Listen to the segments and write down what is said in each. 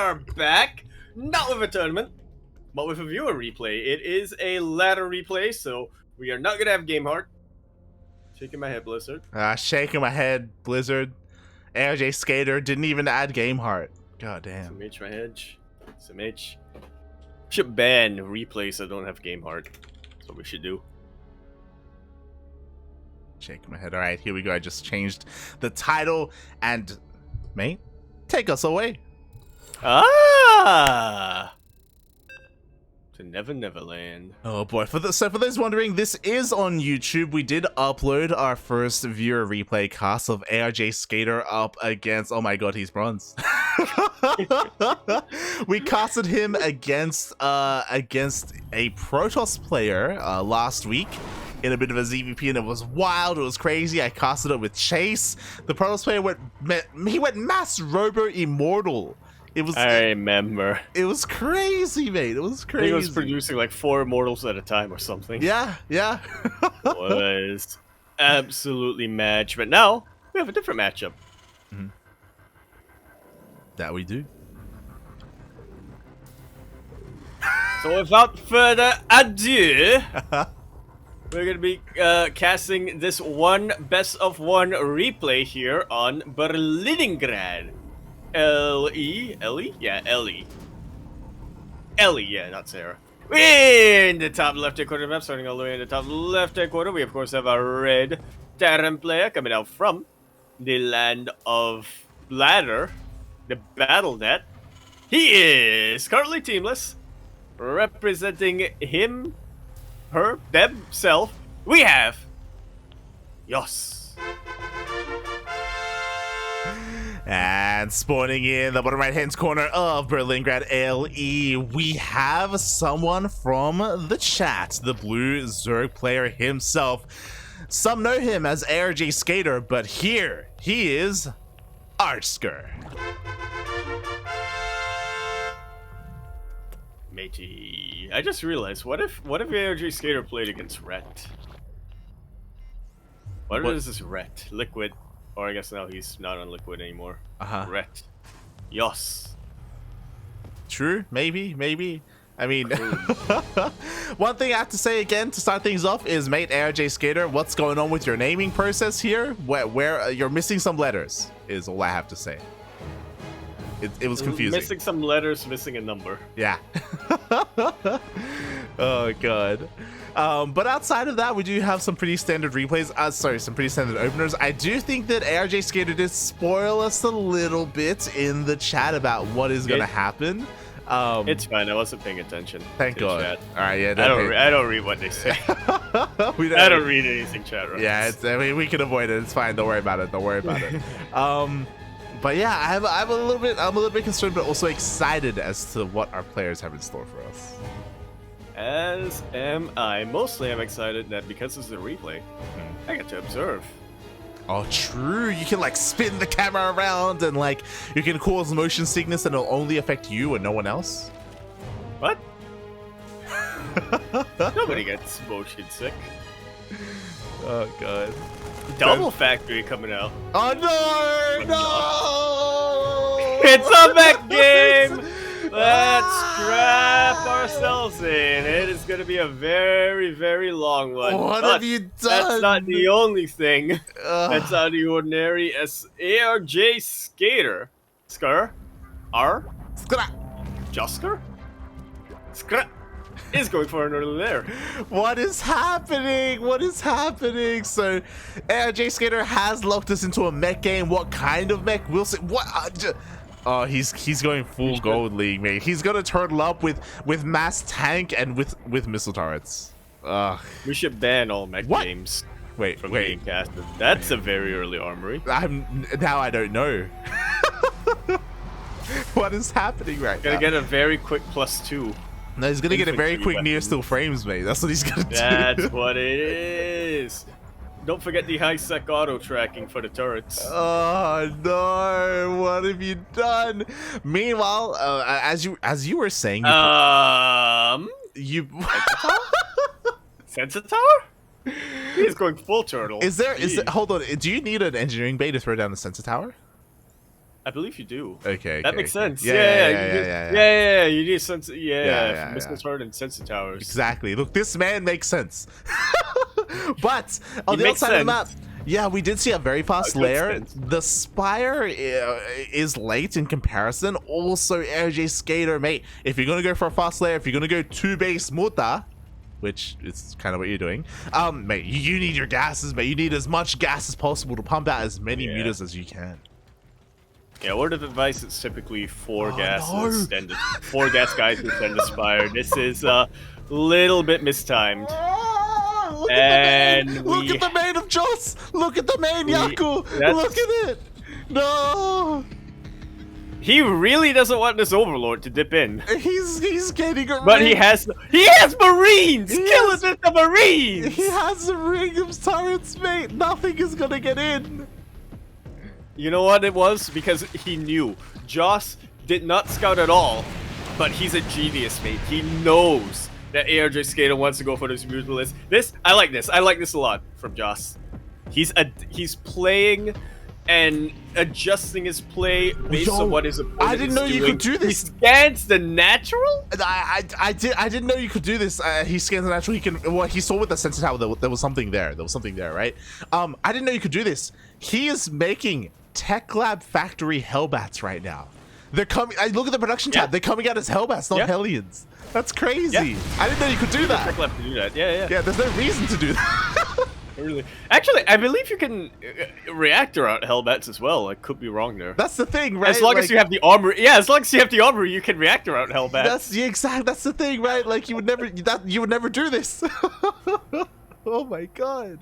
are back, not with a tournament, but with a viewer replay. It is a ladder replay, so we are not gonna have game heart. Shaking my head, Blizzard. Shaking my head, Blizzard. arjsk8er didn't even add game heart. God damn. Some H my hedge. Some H. Should ban replays that don't have game heart. That's what we should do. Shaking my head. Alright, here we go. I just changed the title and mate, take us away. Ah! To Never Neverland. Oh boy, for those wondering, this is on YouTube. We did upload our first viewer replay cast of arjsk8er up against, oh my god, he's bronze. We casted him against a Protoss player last week in a bit of a ZVP, and it was wild, it was crazy. I casted it with Chase. The Protoss player went mass robo immortal. I remember. It was crazy, mate. It was crazy. He was producing like 4 immortals at a time or something. Yeah. It was absolutely match. But now we have a different matchup. Mm-hmm. That we do. So without further ado, we're going to be casting this one best of one replay here on Berlingrad. Ellie? Yeah, Ellie. Ellie, yeah, not Sarah. In the top left-hand corner of the map, starting all the way in the top left-hand corner, we of course have a red Terran player coming out from the land of Ladder, the BattleNet. He is currently teamless, representing him, her, themself. We have Yos. And spawning in the bottom right hand corner of Berlingrad LE, we have someone from the chat, the blue Zerg player himself. Some know him as arjsk8er, but here he is arjsk8er. Matey, I just realized, what if arjsk8er played against Ret? What is this Ret? Liquid. Or I guess now he's not on Liquid anymore. Ret. Yos. True, maybe. I mean, one thing I have to say again to start things off is, mate, arjsk8er, what's going on with your naming process here? Where you're missing some letters is all I have to say. It was confusing. Missing some letters, missing a number. Yeah. Oh god. But outside of that, we do have some pretty standard replays. Some pretty standard openers. I do think that arjsk8er did spoil us a little bit in the chat about what is going to happen. It's fine. I wasn't paying attention. Thank God. Chat. All right, yeah. I don't read what they say. I don't read anything, chat. Right? Yeah, I mean, we can avoid it. It's fine. Don't worry about it. But yeah, I'm a little bit concerned, but also excited as to what our players have in store for us. As am I. Mostly I'm excited that because this is a replay, I get to observe. Oh, true. You can like spin the camera around and like you can cause motion sickness and it'll only affect you and no one else. What? Nobody gets motion sick. Oh god. Double Factory coming out. Oh no! It's a mech game! Let's strap ourselves in. It is going to be a very, very long one. What have you done? That's not the only thing that's out of the ordinary as arjsk8er. Jusker? Is going for an early there. What is happening? So, arjsk8er has locked us into a mech game. What kind of mech? We'll see. What? Oh, he's going full gold league, mate. He's gonna turtle up with mass tank and with missile turrets. Ugh. We should ban all mech games. Wait. Being casted. That's a very early armory. Now I don't know. What is happening right now? Gonna get a very quick +2. No, he's gonna get a very quick near still frames, mate. That's what he's gonna do. That's what it is. Don't forget the high-sec auto tracking for the turrets. Oh no! What have you done? Meanwhile, as you were saying, you Sensor tower? He's going full turtle. Is there? Hold on. Do you need an engineering bay to throw down the sensor tower? I believe you do. Okay, That makes sense. Yeah, Yeah. You need sense. Yeah, missile turret and sensor towers. Exactly. Look, this man makes sense. But on He the makes outside of the map, sense. yeah, we did see a very fast Good layer. sense. The Spire is late in comparison. Also, arjsk8er, mate, if you're going to go for a fast layer, if you're going to go 2-base muta, which is kind of what you're doing, mate, you need your gases, mate. You need as much gas as possible to pump out as many mutas as you can. Yeah, word of advice is typically 4 Oh, gases no. and 4 gas guys who send the Spire. This is a little bit mistimed. Look And at the main! Look at the main of Joss! Look at the main, Yaku! that's- Look at it! No! He really doesn't want this Overlord to dip in. He's getting a But ring. he has Marines! He Kill has- us with the Marines! He has a ring of turrets, mate! Nothing is gonna get in! You know what it was? Because he knew. Joss did not scout at all, but he's a genius, mate. He knows that arjsk8er wants to go for this Mutalist. I like this. I like this a lot from Joss. He's playing and adjusting his play based on what his opponent I didn't know is you doing. could do this. He scans the natural? I didn't know you could do this. He scans the natural. He can. Well, he saw with the sensor tower there was something there. There was something there, right? I didn't know you could do this. He is making Tech Lab Factory Hellbats right now. They're coming. I look at the production tab. They're coming out as Hellbats, not Hellions. That's crazy. Yeah. I didn't know you could do that. Tech Lab to do that. Yeah. Yeah, there's no reason to do that. Really. Actually, I believe you can reactor out Hellbats as well. I could be wrong there. That's the thing, right? As long as you have the armor. Yeah, as long as you have the armor, you can reactor out Hellbats. That's the thing, right? Like you would never do this. Oh my god.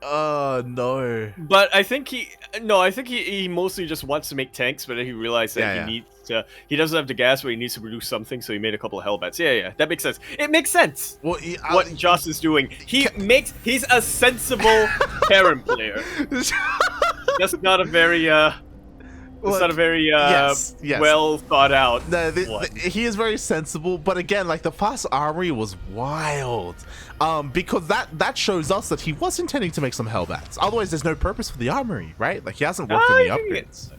Oh no. But I think he mostly just wants to make tanks, but then he realized that he doesn't have the gas, but he needs to produce something, so he made a couple of Hellbats. Yeah, that makes sense. It makes sense. Well, what Joss is doing. He's a sensible Terran player. That's not a very well thought out. No, he is very sensible, but again, like the fast armory was wild. Because that shows us that he was intending to make some Hellbats. Otherwise, there's no purpose for the armory, right? Like he hasn't worked on the upgrades.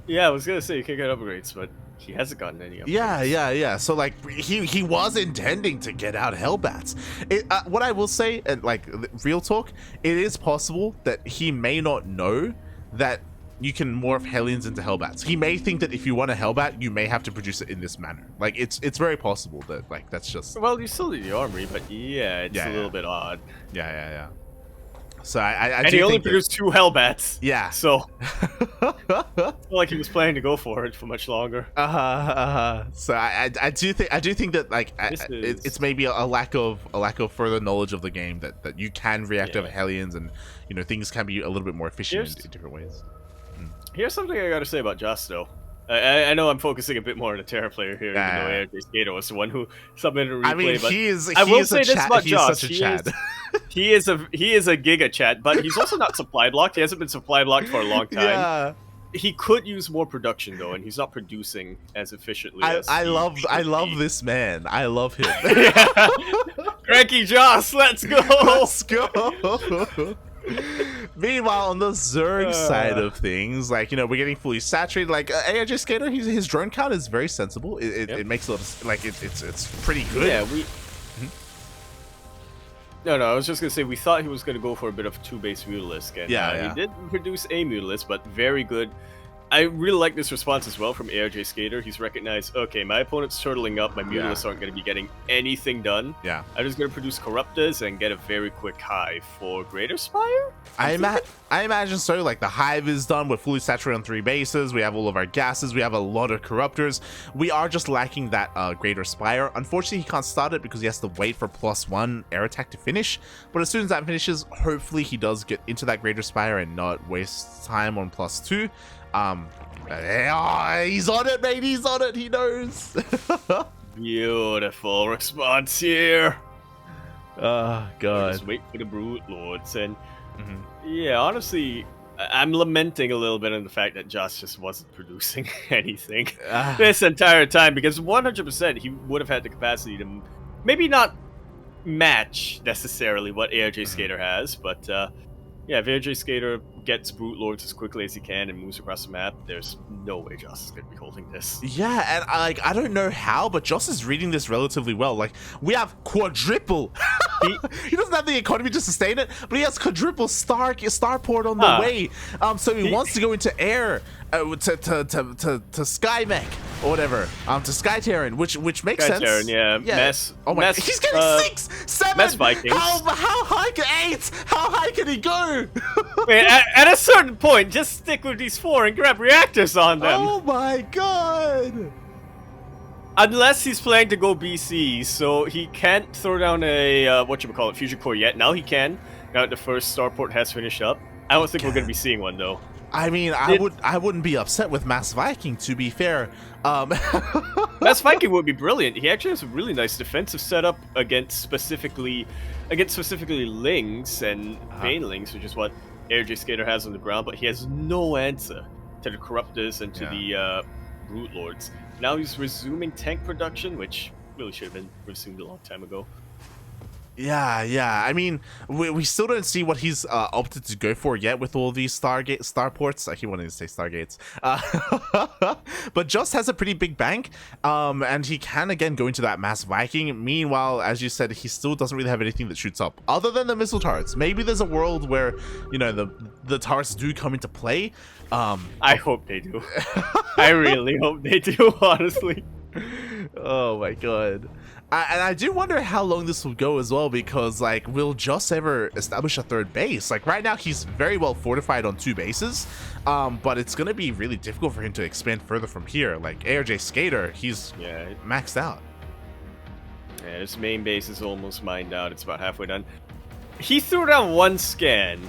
Yeah, I was gonna say you can get upgrades, but he hasn't gotten any upgrades. Yeah. So like he was intending to get out Hellbats. What I will say, and like real talk, it is possible that he may not know that you can morph Hellions into Hellbats. He may think that if you want a Hellbat, you may have to produce it in this manner. Like it's very possible that like that's just. Well, you still need the armory, but it's a little bit odd. Yeah. So I and he only produced 2 Hellbats. Yeah. So it's not like he was planning to go for it for much longer. So I do think that like it's maybe a lack of further knowledge of the game that you can react over Hellions, and things can be a little bit more efficient in different ways. Here's something I gotta say about Joss, though. I know I'm focusing a bit more on the Terra player here, even though arjsk8er was the one who submitted a replay. I mean, but he is this about Joss. such a Chad. He is a giga chat, but he's also not supply blocked. He hasn't been supply blocked for a long time. Yeah. He could use more production though, and he's not producing as efficiently. I love this man. I love him. Cranky Joss, let's go. Let's go. Meanwhile, on the Zerg side of things, like we're getting fully saturated. Like arjsk8er, his drone count is very sensible. It makes a lot of like it's pretty good. Yeah, No, I was just gonna say we thought he was gonna go for a bit of 2-base Mutalisk, and he did produce a Mutalisk, but very good. I really like this response as well from arjsk8er. He's recognized, okay, my opponent's turtling up, my Mutalisks aren't going to be getting anything done. Yeah. I'm just going to produce Corruptors and get a very quick hive for Greater Spire? I imagine so. Like the hive is done. We're fully saturated on 3 bases. We have all of our gases. We have a lot of Corruptors. We are just lacking that Greater Spire. Unfortunately, he can't start it because he has to wait for +1 air attack to finish. But as soon as that finishes, hopefully he does get into that Greater Spire and not waste time on +2. He's on it, mate. He's on it. He knows. Beautiful response here. Oh god. Just wait for the Brute Lords, and yeah, honestly, I'm lamenting a little bit on the fact that Joss just wasn't producing anything this entire time, because 100% he would have had the capacity to maybe not match necessarily what arjsk8er has, but Yeah, if arjsk8er gets Brute Lords as quickly as he can and moves across the map, there's no way Joss is going to be holding this. Yeah, and I don't know how, but Joss is reading this relatively well. Like, we have quadruple. He doesn't have the economy to sustain it, but he has quadruple starport on the way. So he wants to go into air to Sky Mech or whatever. To Sky Terran, which makes sense. Terran, yeah. Mess. Oh my! He's getting 6, 7. Mess Vikings. How high can 8? How high can he go? Wait, at a certain point, just stick with these 4 and grab reactors on them. Oh my god! Unless he's planning to go BC, so he can't throw down a fusion core yet. Now he can. Now that the first starport has finished up. I don't think we're going to be seeing one though. I mean, I wouldn't be upset with Mass Viking, to be fair. Mass Viking would be brilliant. He actually has a really nice defensive setup against specifically Lings and Banelings, which is what arjsk8er has on the ground. But he has no answer to the Corruptors and to the Brute Lords. Now he's resuming tank production, which really should have been resumed a long time ago. Yeah. I mean, we still don't see what he's opted to go for yet with all these starports. I keep wanting to say stargates. But Just has a pretty big bank, and he can again go into that Mass Viking. Meanwhile, as you said, he still doesn't really have anything that shoots up other than the missile turrets. Maybe there's a world where, you know, the turrets do come into play. I hope they do. I really hope they do, honestly. Oh my god. And I do wonder how long this will go as well, because, like, will Just ever establish a 3rd base? Like, right now he's very well fortified on 2 bases, but it's gonna be really difficult for him to expand further from here. Like, arjsk8er, he's maxed out. Yeah, his main base is almost mined out. It's about halfway done. He threw down 1 scan,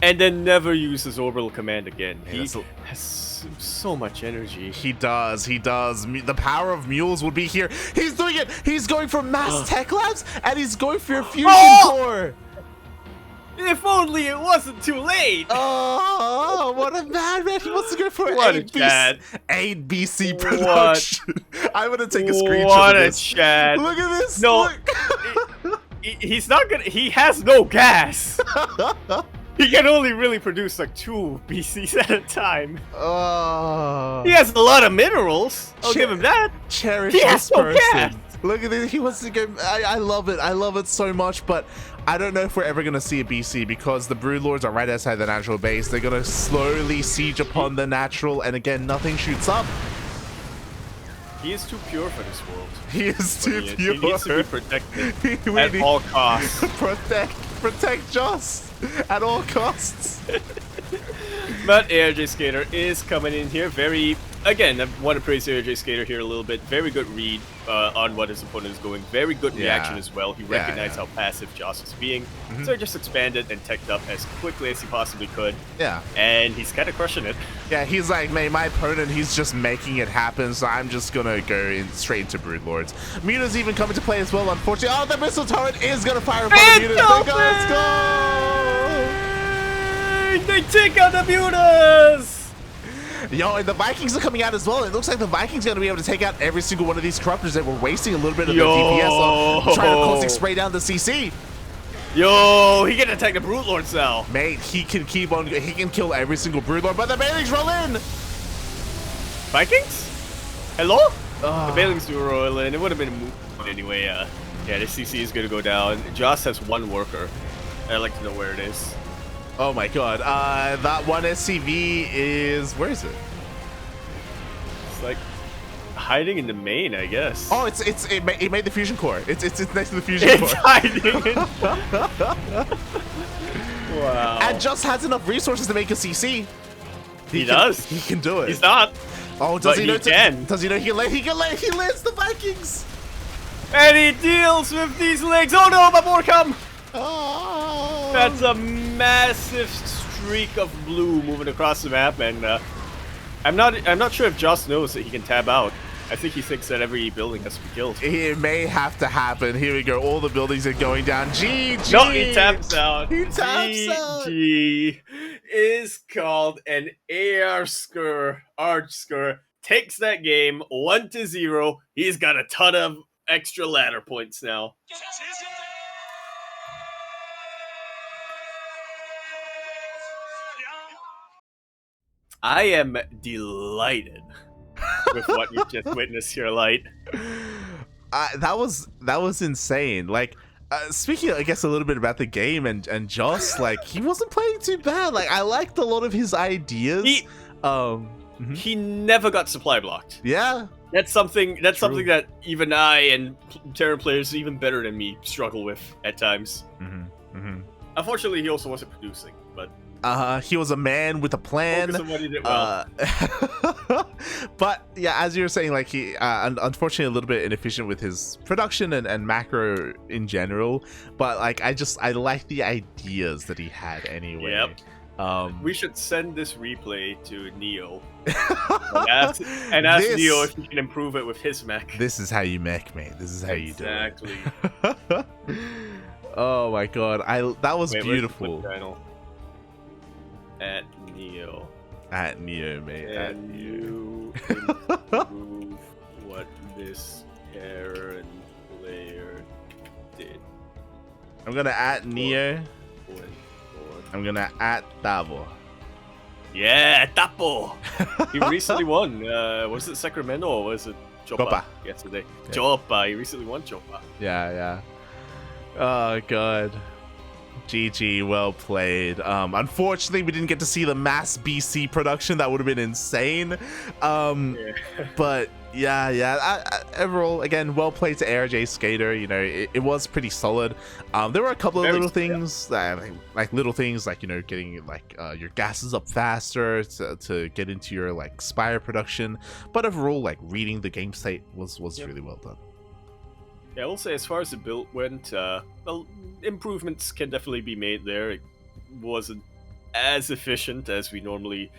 and then never used his orbital command again. He has so much energy. He does. The power of mules would be here. He's doing it. He's going for mass tech labs, and he's going for a fusion core. If only it wasn't too late. Oh, what a madman. He wants to go for 8 BC production. I'm going to take a screenshot of this. Chad. Look at this. No. He's not gonna. He has no gas. He can only really produce like 2 BCs at a time. He has a lot of minerals. I'll give him that. Cherish he this has no person. gas. Look at this. He wants to go. I love it. I love it so much. But I don't know if we're ever going to see a BC, because the Brood Lords are right outside the natural base. They're going to slowly siege upon the natural. And again, nothing shoots up. He is too pure for this world. He is too pure. He needs to be protected at all costs. Protect Just at all costs. But arjsk8er is coming in here very... Again, I want to praise arjsk8er here a little bit. Very good read on what his opponent is going. Very good reaction as well. He recognized how passive Joss is being. So he just expanded and teched up as quickly as he possibly could. Yeah. And he's kind of crushing it. Yeah, he's like, man, my opponent, he's just making it happen, so I'm just going to go straight into Brood Lords. Muta's even coming to play as well, unfortunately. Oh, the missile turret is going to fire upon the Mutas. Let's go! They take out the Mutas! Yo, and the Vikings are coming out as well. It looks like the Vikings are going to be able to take out every single one of these corruptors that were wasting a little bit of their DPS on trying to caustic spray down the CC. Yo, he can attack the Brute Lords now. Mate, he can keep on. He can kill every single Brood Lord, but the Banelings roll in. Vikings? Hello? The Banelings do roll in. It would have been a move anyway. Yeah, the CC is going to go down. Joss has 1 worker. I'd like to know where it is. Oh my god, that 1 SCV is... Where is it? It's like hiding in the main, I guess. Oh, it made the fusion core. It's next to the fusion core. It's hiding in... Wow. And Just has enough resources to make a CC. He does. He can do it. He's not. Oh, does he know? Does he know he lands the Vikings. And he deals with these legs. Oh no, my more come. Oh. That's a massive streak of blue moving across the map, and I'm not sure if Joss knows that he can tab out. I think he thinks that every building has to be killed. It may have to happen. Here we go. All the buildings are going down. GG. No, he taps out. He taps out. GG is called an arjsk8er. Takes that game 1-0. He's got a ton of extra ladder points now. I am delighted with what you just witnessed here, Light. That was insane. Like, speaking, I guess, a little bit about the game and Joss, like, he wasn't playing too bad. Like, I liked a lot of his ideas. He never got supply blocked. Yeah. That's something that even I and Terran players even better than me struggle with at times. Unfortunately, he also wasn't producing, but he was a man with a plan. Somebody did well. But yeah, as you were saying, like, he unfortunately a little bit inefficient with his production and macro in general. But like, I like the ideas that he had anyway. Yep. We should send this replay to Neo and ask Neo if he can improve it with his mech. This is how you mech, mate. This is how you do it. Exactly. Oh my god, that was beautiful. At Neo. At Neo, mate. And at Neo. you improve what this Terran player did. I'm gonna at Neo. I'm gonna at Tabo. Yeah, Tapo. He recently won. Was it Sacramento or was it Chopa yesterday? Yeah. Chopa. He recently won Chopa. Yeah. Oh god. GG, well played. Unfortunately, we didn't get to see the mass BC production. That would have been insane. But yeah. Overall, again, well played to arjsk8er. You know, it was pretty solid. There were a couple of little things that, like little things like, you know, getting like your gases up faster to get into your like Spire production. But overall, like reading the game state was really well done. Yeah, I will say, as far as the build went, well, improvements can definitely be made there. It wasn't as efficient as we normally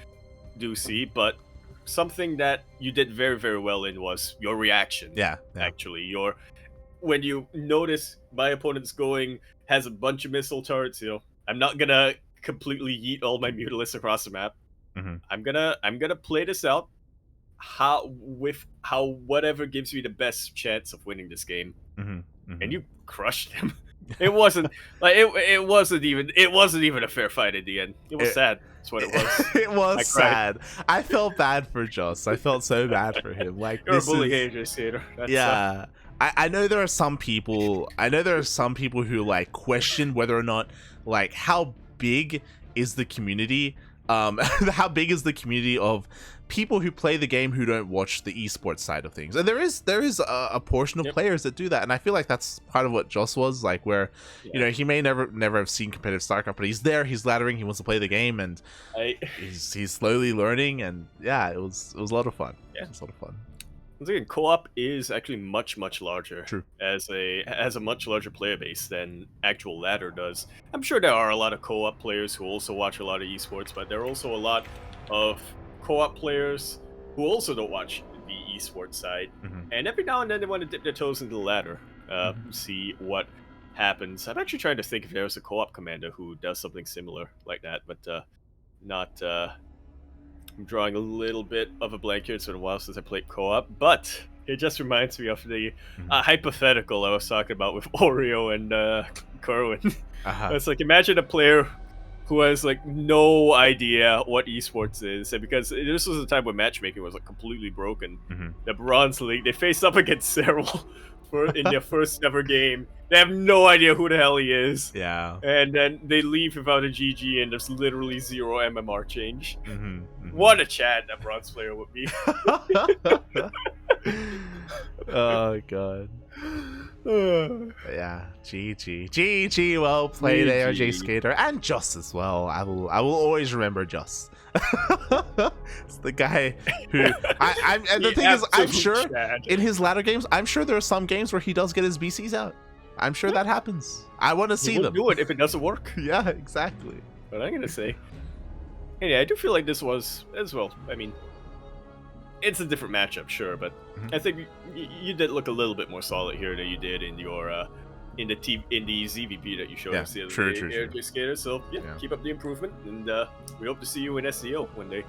do see, but something that you did very, very well in was your reaction. Yeah. Actually, when you notice my opponent's has a bunch of missile turrets, you know, I'm not gonna completely yeet all my Mutalisks across the map. I'm gonna play this out whatever gives me the best chance of winning this game. And you crushed him. It wasn't like it wasn't even a fair fight at the end. It was sad. That's what it was. It was sad. I felt bad for Joss. I felt so bad for him. Like, you're a bully arjsk8er. Yeah. I know there are some people who like question whether or not, like, how big is the community how big is the community of people who play the game who don't watch the esports side of things. And there is a portion of players that do that, and I feel like that's part of what Joss was like, where you know, he may never have seen competitive StarCraft, but he's there, he's laddering, he wants to play the game, and he's slowly learning. And yeah, it was a lot of fun. It was a lot of fun. Once again, co-op is actually much larger. True. As a much larger player base than actual ladder does. I'm sure there are a lot of co-op players who also watch a lot of esports, but there are also a lot of co-op players who also don't watch the esports side, and every now and then they want to dip their toes into the ladder, see what happens. I'm actually trying to think if there's a co-op commander who does something similar like that, but not. I'm drawing a little bit of a blank here. It's been a while since I played co-op, but it just reminds me of the hypothetical I was talking about with Oreo and Kerwin. It's like, imagine a player who has like no idea what esports is, and because this was a time when matchmaking was like completely broken. The Bronze League, they faced up against Cyril in their first ever game. They have no idea who the hell he is. Yeah. And then they leave without a GG, and there's literally 0 MMR change. What a Chad that Bronze player would be. Oh god. Yeah, GG, well played, arjsk8er, and Joss as well. I will always remember Joss. It's the guy who and the thing is, I'm sure in his latter games, I'm sure there are some games where he does get his BCs out. I'm sure that happens. I want to see them. Do it if it doesn't work. Yeah, exactly. But I'm gonna say, yeah, I do feel like this was as well. I mean, it's a different matchup, sure, but I think you did look a little bit more solid here than you did in your in the ZVP that you showed us the other day, arjsk8er. So yeah, keep up the improvement, and we hope to see you in SEO one day.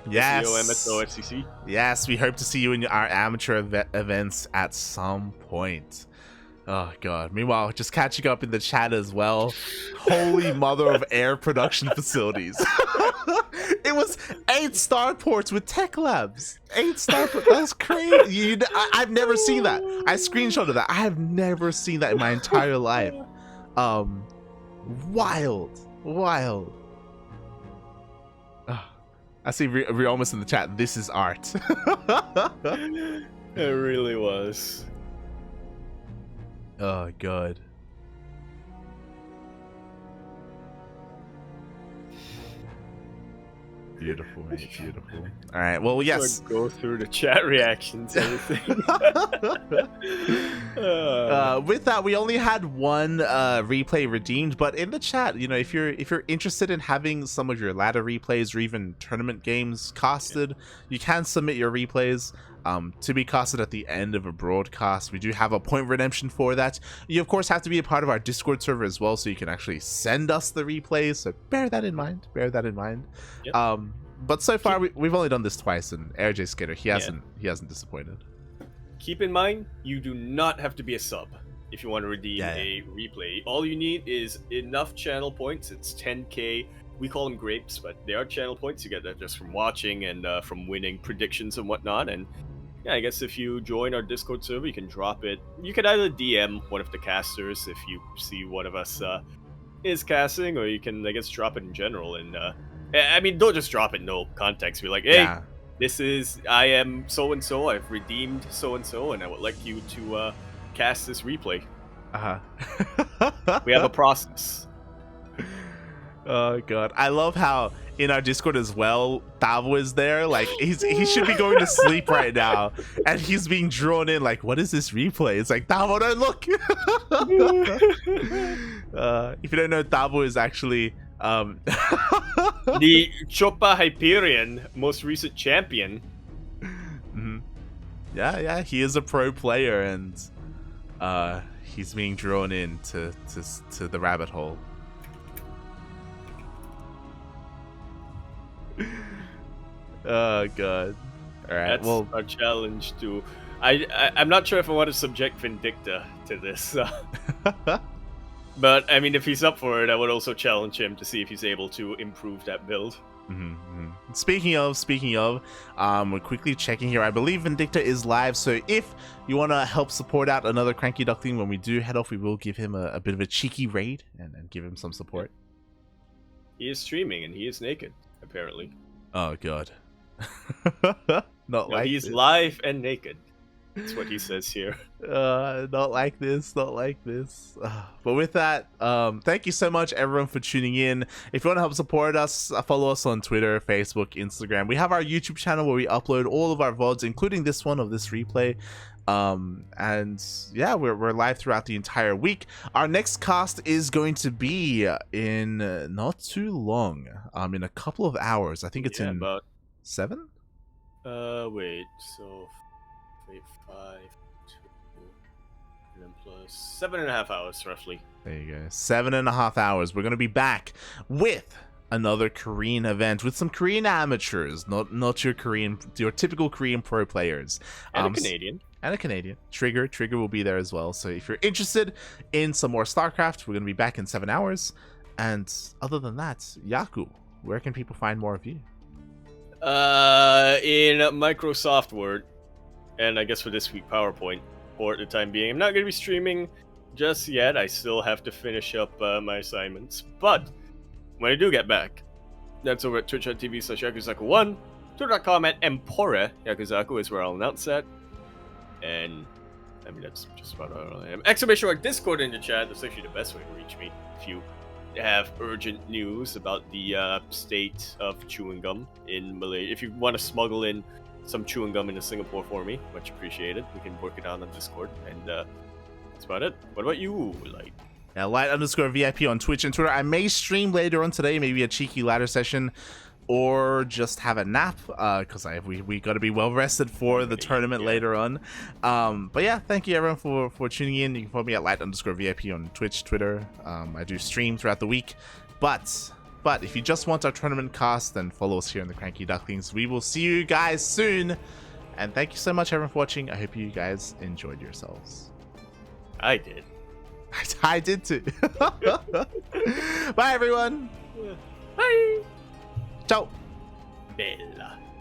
Yes. SEO, MSO, FCC. Yes, we hope to see you in our amateur events at some point. Oh god. Meanwhile, just catching up in the chat as well. Holy mother of air production facilities. It It was 8 starports with tech labs. 8 starports. That's crazy. I've never seen that. I screenshotted that. I have never seen that in my entire life. Wild. I see we're almost in the chat. This is art. It really was. Oh god. Beautiful, mate. Beautiful. All right. Well, yes. Go through the chat reactions. Everything. With that, we only had one replay redeemed, but in the chat, you know, if you're interested in having some of your ladder replays or even tournament games casted, you can submit your replays. To be casted at the end of a broadcast. We do have a point redemption for that. You of course have to be a part of our Discord server as well, so you can actually send us the replays, so bear that in mind. Yep. But so far we've only done this twice, and arjsk8er, he hasn't disappointed. Keep in mind, you do not have to be a sub if you want to redeem a replay. All you need is enough channel points. It's 10k. We call them grapes, but they are channel points. You get that just from watching and from winning predictions and whatnot. And yeah, I guess if you join our Discord server, you can drop it. You can either DM one of the casters if you see one of us is casting, or you can, I guess, drop it in general. And I mean, don't just drop it, no context. Be like, hey, I am so-and-so, I've redeemed so-and-so, and I would like you to cast this replay. We have a process. Oh god, I love how in our Discord as well, Davo is there. Like he should be going to sleep right now, and he's being drawn in. Like, what is this replay? It's like, Davo, don't look. If you don't know, Davo is actually the Chopa Hyperion most recent champion. Mm-hmm. Yeah, he is a pro player, and he's being drawn in to the rabbit hole. Oh god. All right. That's our challenge to. I'm not sure if I want to subject Vindicta to this, but I mean, if he's up for it, I would also challenge him to see if he's able to improve that build. Mm-hmm. Speaking of, we're quickly checking here. I believe Vindicta is live, so if you want to help support out another Cranky Duckling when we do head off, we will give him a bit of a cheeky raid and give him some support. He is streaming and he is naked, apparently. Oh god. He's live and naked. That's what he says here. Not like this. But with that, thank you so much everyone for tuning in. If you want to help support us, follow us on Twitter, Facebook, Instagram. We have our YouTube channel where we upload all of our VODs, including this one of this replay. And yeah, we're live throughout the entire week. Our next cast is going to be in not too long, in a couple of hours. I think it's in about 7. Wait, so 5, 2, and then plus 7.5 hours roughly. There you go, 7.5 hours. We're gonna be back with another Korean event with some Korean amateurs, not your typical Korean pro players, and a Canadian. Trigger will be there as well. So if you're interested in some more StarCraft, we're gonna be back in 7 hours. And other than that, Yaku, where can people find more of you? In Microsoft Word, and I guess for this week PowerPoint for the time being. I'm not going to be streaming just yet. I still have to finish up my assignments, but when I do get back, that's over at twitch.tv/Yakuzaku1, twitter.com/Empore Yakuzaku is where I'll announce that. And I mean, that's just about all I am. !! Discord in the chat. That's actually the best way to reach me if you have urgent news about the state of chewing gum in Malaysia. If you want to smuggle in some chewing gum into Singapore for me, much appreciated. We can work it out on Discord, and that's about it. What about you, Light? Yeah, Light_VIP on Twitch and Twitter. I may stream later on today, maybe a cheeky ladder session, or just have a nap, because we got to be well rested for the tournament later on. But yeah, thank you everyone for tuning in. You can follow me at Light_VIP on Twitch, Twitter. I do stream throughout the week, but if you just want our tournament cast, then follow us here in the Cranky Ducklings. We will see you guys soon, and thank you so much everyone for watching. I hope you guys enjoyed yourselves. I did. I did too. Bye everyone. Bye. Ciao. Bella.